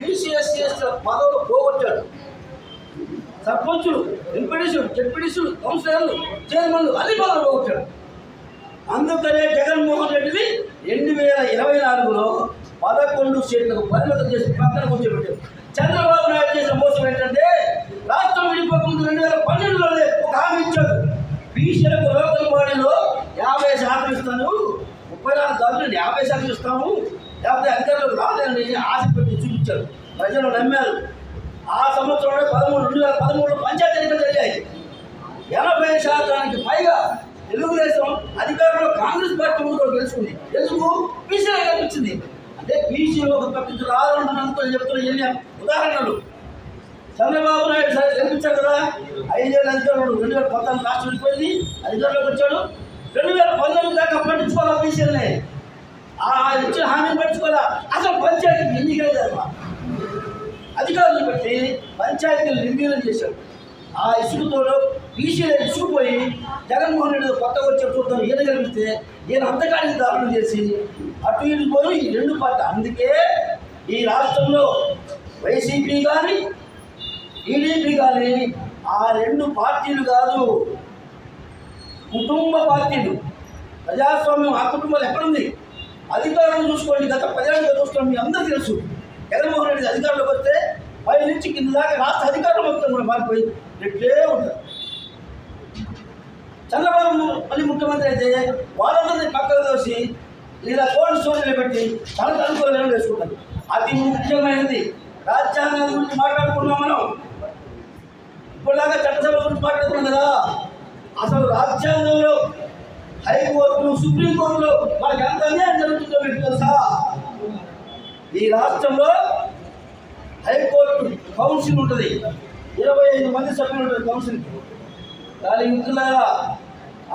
BC SC ST పదవులు పోగొట్టాడు. సర్పంచులు, ఎంపీడీసీలు, జెడ్పీడీసీలు, కౌన్సిలర్లు, చైర్మన్లు అన్ని పదవులు పోగొట్టాడు. అందుకనే జగన్మోహన్ రెడ్డిని 2024లో 11 సీట్లకు పరిమితం చేసి పక్కన కూర్చోబెట్టారు. చంద్రబాబు నాయుడు చేసిన మోసం ఏంటంటే రాష్ట్రం విడిపోకముందు 2012లోనే ఒక హామీ ఇచ్చాడు. బీసీలకు లోకల్ బాడీలో 50% ఇస్తాను, 34 దాంట్లో 50% ఇస్తాము, లేకపోతే అధికారులకు రాలేదని ఆశ పెట్టి చూపించారు. ప్రజలు నమ్మారు. ఆ సంవత్సరంలో 2013లో పంచాయతీ ఎన్నికలు జరిగాయి. 80% పైగా తెలుగుదేశం అధికారంలో కాంగ్రెస్ పార్టీ కూడా గెలుచుకుంది. ఎందుకు? బీసీలో కనిపించింది. అంటే బీసీలో ఒక పక్కన రావాలంటున్నందుకు చెప్తున్న ఎన్ని ఉదాహరణలు. చంద్రబాబు నాయుడు సరే గెలిపించాడు కదా, 5 ఏళ్ళ అధికారులు 2014 రాష్ట్రం వెళ్ళిపోయింది, అధికారంలోకి వచ్చాడు. 2019 దాకా పట్టించుకోవాలా బీసీలనే, ఇచ్చిన హామీని పట్టించుకోవాలా. అసలు పంచాయతీ ఎన్నికలే జరగ అధికారులు పెట్టి పంచాయతీలు నిర్వీర్యం చేశాడు. ఆ ఇసుకతో బీసీలో ఇసుకుపోయి జగన్మోహన్ రెడ్డి కొత్తగా వచ్చే చూద్దాం ఈయన గెలిపిస్తే ఈయన అంతకాడికి దారుణం చేసి అటు ఇటు పోయి ఈ 2 పార్టీ. అందుకే ఈ రాష్ట్రంలో వైసీపీ కానీ టీడీపీ కానీ ఆ 2 పార్టీలు కాదు, కుటుంబ పార్టీలు. ప్రజాస్వామ్యం ఆ కుటుంబాలు ఎక్కడుంది? అధికారులు చూసుకోండి. గత 10 ఏళ్ళుగా చూసుకోండి. మీ అందరికీ తెలుసు, జగన్మోహన్ రెడ్డి అధికారంలోకి వస్తే పై నుంచి కింద దాకా రాష్ట్ర అధికారులు మొత్తం కూడా మారిపోయి రెట్లే ఉంటారు. చంద్రబాబు మళ్ళీ ముఖ్యమంత్రి అయితే వాళ్ళందరినీ పక్కకు తోసి ఇలా కోల్డ్ స్టోరేజ్లో పెట్టి తనకు అనుకూలంగా వేసుకుంటారు. అతి ముఖ్యమైనది రాజ్యాంగం గురించి మాట్లాడుకున్నాం మనం. ఇప్పుడులాగా చట్టసభ గురించి మాట్లాడుతున్నాం కదా. అసలు రాజ్యాంగంలో హైకోర్టు, సుప్రీంకోర్టులో మనకి ఎంత అన్యాయం జరుగుతుందో మీకు తెలుసా? ఈ రాష్ట్రంలో హైకోర్టు కౌన్సిల్ ఉంటుంది, 25 మంది సభ్యులు ఉంటుంది కౌన్సిల్కి. దాని మిత్రులారా,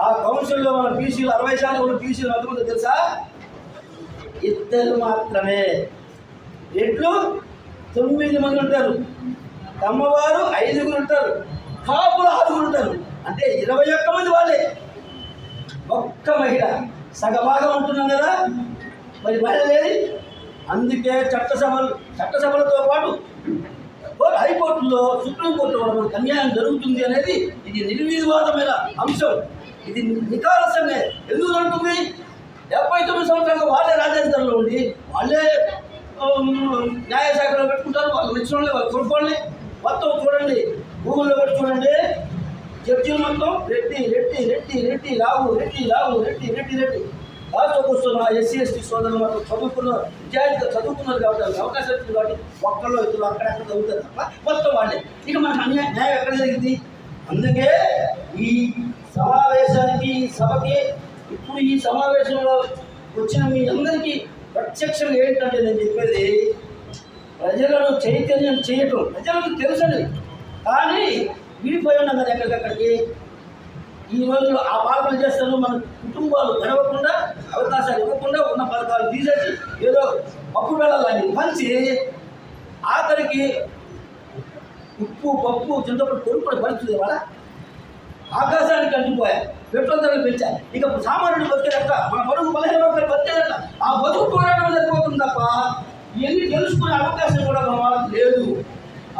ఆ కౌన్సిల్లో మన బీసీలు 60% బీసీలు ఎంతమంది తెలుసా? 2 మాత్రమే. ఎట్లు 9 మంది ఉంటారు, కమ్మవారు 5 ఉంటారు, కాపులు 6 ఉంటారు. అంటే 21 మంది వాళ్ళే. ఒక్క మహిళ సగభాగం ఉంటున్నాం కదా, మరి మహిళ లేదు. అందుకే చట్టసభలతో పాటు హైకోర్టులో, సుప్రీంకోర్టులో కూడా మనకు అన్యాయం జరుగుతుంది అనేది ఇది నిర్వివాదమైన అంశం. ఇది నికాలసంగా ఎందుకు జరుగుతుంది? 79 సంవత్సరాలుగా వాళ్ళే రాజ్యాంగంలో ఉండి వాళ్ళే న్యాయశాఖలో పెట్టుకుంటారు. వాళ్ళు నచ్చిన వాళ్ళే, వాళ్ళు కొనుక్కోండి. మొత్తం చూడండి, గూగుల్లో పెట్టి చూడండి, జడ్జీలు మొత్తం రెడ్డి రెడ్డి రెడ్డి రెడ్డి రావు రెడ్డి రావు రెడ్డి రెడ్డి రెడ్డి. రాష్ట్ర కూర్చున్న ఎస్సీ ఎస్టీ సోదరులు మాత్రం చదువుకున్నారు, విద్యార్థిగా చదువుకున్నారు కాబట్టి అవకాశం వచ్చింది కాబట్టి ఒక్కళ్ళు ఇద్దరు అక్కడెక్కడ చదువుతారు తప్ప మొత్తం వాళ్ళే. ఇక మనకు న్యాయం ఎక్కడ జరిగింది? అందుకే ఈ సమావేశానికి, ఈ సభకి, ఇప్పుడు ఈ సమావేశంలో వచ్చిన మీ అందరికీ ప్రత్యక్షంగా ఏంటంటే నేను చెప్పేది, ప్రజలను చైతన్యం చేయటం. ప్రజలకు తెలుసండి, కానీ విడిపోయి ఉన్నాం కదా ఎక్కడికక్కడికి. ఈ రోజుల్లో ఆ పాలకులు చేస్తారు, మన కుటుంబాలు గడవకుండా, అవకాశాలు ఇవ్వకుండా, ఉన్న పథకాలు తీసేసి ఏదో పప్పు వెళ్ళాలని మంచి ఆఖరికి ఉప్పు, పప్పు, చింతపండు కొనుక్కునే పరిస్థితి వాళ్ళ ఆకాశానికి అంటిపోయాయి. పెట్రోల్ ధరలు పెంచాలి. ఇక సామాన్యుడు బతికేదట, మన బడుగు 15 రూపాయలు బతికేదట. ఆ బతుకు పోరాటం సరిపోతుంది తప్ప ఇవన్నీ తెలుసుకునే అవకాశం కూడా మన వాళ్ళకి లేదు.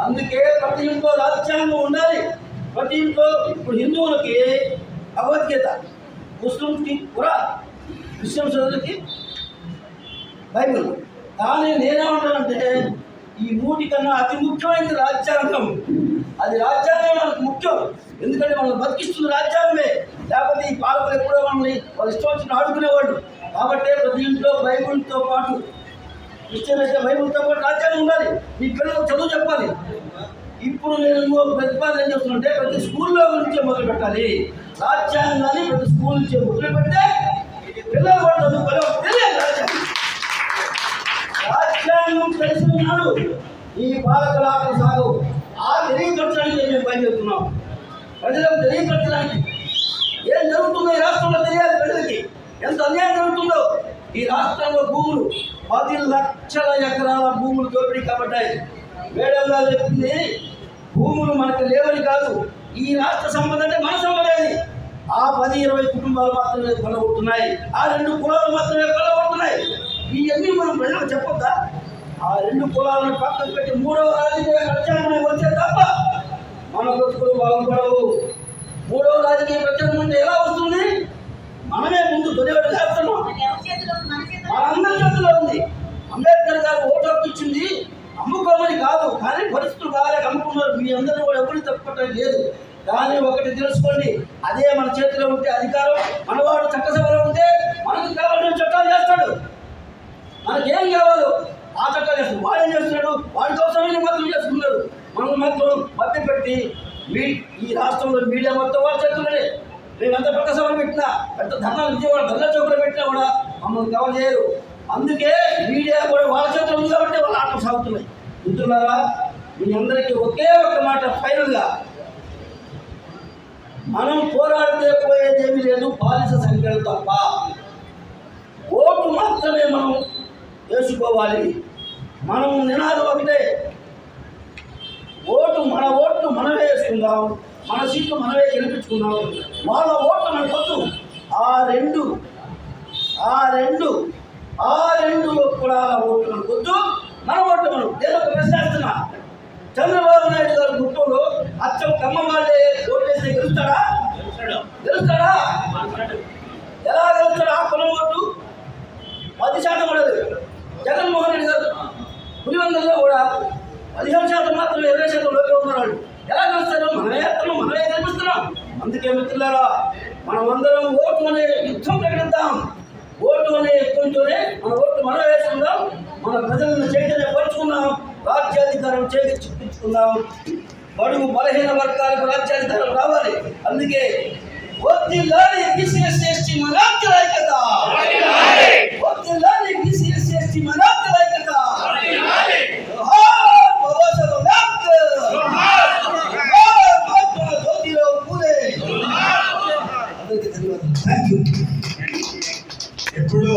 అందుకే ప్రతి ఇంట్లో రాజ్యాంగం ఉండాలి. ప్రతి ఇంట్లో ఇప్పుడు హిందువులకి భగవద్గీత, ముస్లింకి ఖురాన్, క్రిస్టియన్ సోదరులకి బైబిల్. కానీ నేనేమంటానంటే ఈ 3 కన్నా అతి ముఖ్యమైనది రాజ్యాంగం. అది రాజ్యాంగం మనకు ముఖ్యం. ఎందుకంటే మనల్ని బతికిస్తుంది రాజ్యాంగమే. లేకపోతే ఈ పాలకులు ఎప్పుడో మనల్ని వాళ్ళు ఇష్టం వచ్చిన ఆడుకునేవాళ్ళు. కాబట్టి ప్రతి ఇంట్లో బైబిల్తో పాటు, క్రిస్టియన్ అయితే బైబిల్తో పాటు రాజ్యాంగం ఉండాలి. మీ పిల్లలకు చదువు చెప్పాలి. ఇప్పుడు నేను ప్రతిపాదన ఏం చేస్తున్నానంటే ప్రతి స్కూల్లో నుంచే మొదలు పెట్టాలి. రాజ్యాంగాన్ని ప్రతి స్కూల్ నుంచే మొదలు పెడితే పిల్లలు కూడా చదువుకోవాలి. తెలియదు రాజ్యాంగం తెలిసినాడు ఈ పాలకుల ఆటలు సాగు. ఆ తెలియపరచడానికి మేము పనిచేస్తున్నాం. ప్రజలకు తెలియపరచడానికి ఏం జరుగుతుందో ఈ రాష్ట్రంలో తెలియాలి. ప్రజలకి ఎంత అన్యాయం జరుగుతుందో. ఈ రాష్ట్రంలో భూములు 10 లక్షల ఎకరాల భూములు దోపిడీ కాబట్టాయి. వేడల్లా చెప్పింది, భూములు మనకు లేవని కాదు, ఈ రాష్ట్ర సంపద అంటే మన సంపదేది. ఆ 10-20 కుటుంబాలు మాత్రమే కొనగొడుతున్నాయి, ఆ 2 కులాలు మాత్రమే కొనగొడుతున్నాయి. ఇవన్నీ మనం ప్రజలకు చెప్పొద్దా? ఆ రెండు కులాలను పక్కన పెట్టి మూడవ రాజకీయ ప్రత్యామ్నాయం వచ్చే తప్ప మన బ్రతుకులు బాగుపడవు. మూడవ రాజకీయ ప్రత్యామ్నాయం ఎలా వస్తుంది? మనమే ముందు తొలివెట చేస్తున్నాం. మనందరి చేతిలో ఉంది. అంబేద్కర్ గారు ఓటు హక్కు ఇచ్చింది అమ్ముకోమని కాదు, కానీ పరిస్థితులు బాగా అమ్ముకున్నారు. మీ అందరూ కూడా ఎవరు తప్పటం లేదు. కానీ ఒకటి తెలుసుకోండి, అదే మన చేతిలో ఉంటే అధికారం, మనవాడు చట్టసభలో ఉంటే మనకు కావాల్సిన చట్టాలు చేస్తాడు. మనకేం కావాలో ఆ చట్టాలు చేస్తాడు. వాడేం చేస్తున్నాడు? వాడికి అవసరమైన మాత్రం చేసుకున్నాడు. మనం మాత్రం మధ్య పెట్టి ఈ రాష్ట్రంలో మీడియా మొత్తం వాళ్ళ చేతుల్లోనే. మేము ఎంత పెద్ద సభలు పెట్టినా, పెద్ద ధర్నాలు విజయవాడ ధర్నా చౌకలు పెట్టినా కూడా మమ్మల్ని కవర్ చేయరు. అందుకే మీడియా కూడా వాళ్ళ చేతులు ఉంది కాబట్టి వాళ్ళ ఆటలు సాగుతున్నాయి. మిత్రులారా, మీ అందరికీ ఒకే ఒక మాట ఫైనల్గా, మనం పోరాడితే పోయేది ఏమీ లేదు, బానిస సంఖ్యలు తప్ప. ఓటు మాత్రమే మనం వేసుకోవాలి. మనం నినాదం ఒకటే, మన ఓట్లు మనమే వేసుకుందాం, మన సీట్లు మనమే గెలిపించుకుందాం. వాళ్ళ ఓట్లు మనకొద్దు. ఆ రెండు కూడా ఓట్లు మనకొద్దు, మన ఓట్లు మనం. నేను ఒక ప్రశ్న వేస్తున్నా, చంద్రబాబు నాయుడు గారి గుర్తులో అచ్చం ఖమ్మం వాళ్ళే ఓట్లేసి గెలుస్తాడా? ఎలా గెలుస్తాడా? ఆ కులం ఓటు 10% కూడా లేదు. జగన్మోహన్ రెడ్డి గారు పులివెందుల్లో కూడా 15% మాత్రం 20% లోపే ఉన్నారు. ఎలా గెలుస్తారు? మనమే ఎత్తనం, మనమే గెలిపిస్తున్నాం. అందుకే మిత్రులారా, మనమందరం ఓటు అనే యుద్ధం ప్రకటిద్దాం. ఓటు అనే యుద్ధంతోనే మన ఓటు మనం వేసుకుందాం, మన ప్రజలను చైతన్యపరుచుకుందాం, రాజ్యాధికారం చేయించుకుందాం. బడుగు బలహీన వర్గాలకు రాజ్యాధికారం రావాలి. అందుకే వర్ధిల్లాలి బీసీ ఎస్టీ మైనారిటీల ఐక్యత, వర్ధిల్లాలి బీసీ ఎస్టీ మైనారిటీల ఐక్యత. జోహార్ బాబాసాహెబ్ అంబేద్కర్, జోహార్ మహాత్మా జ్యోతిరావు పూలే. అందరికీ ధన్యవాదాలు. Thank you. ఎప్పుడో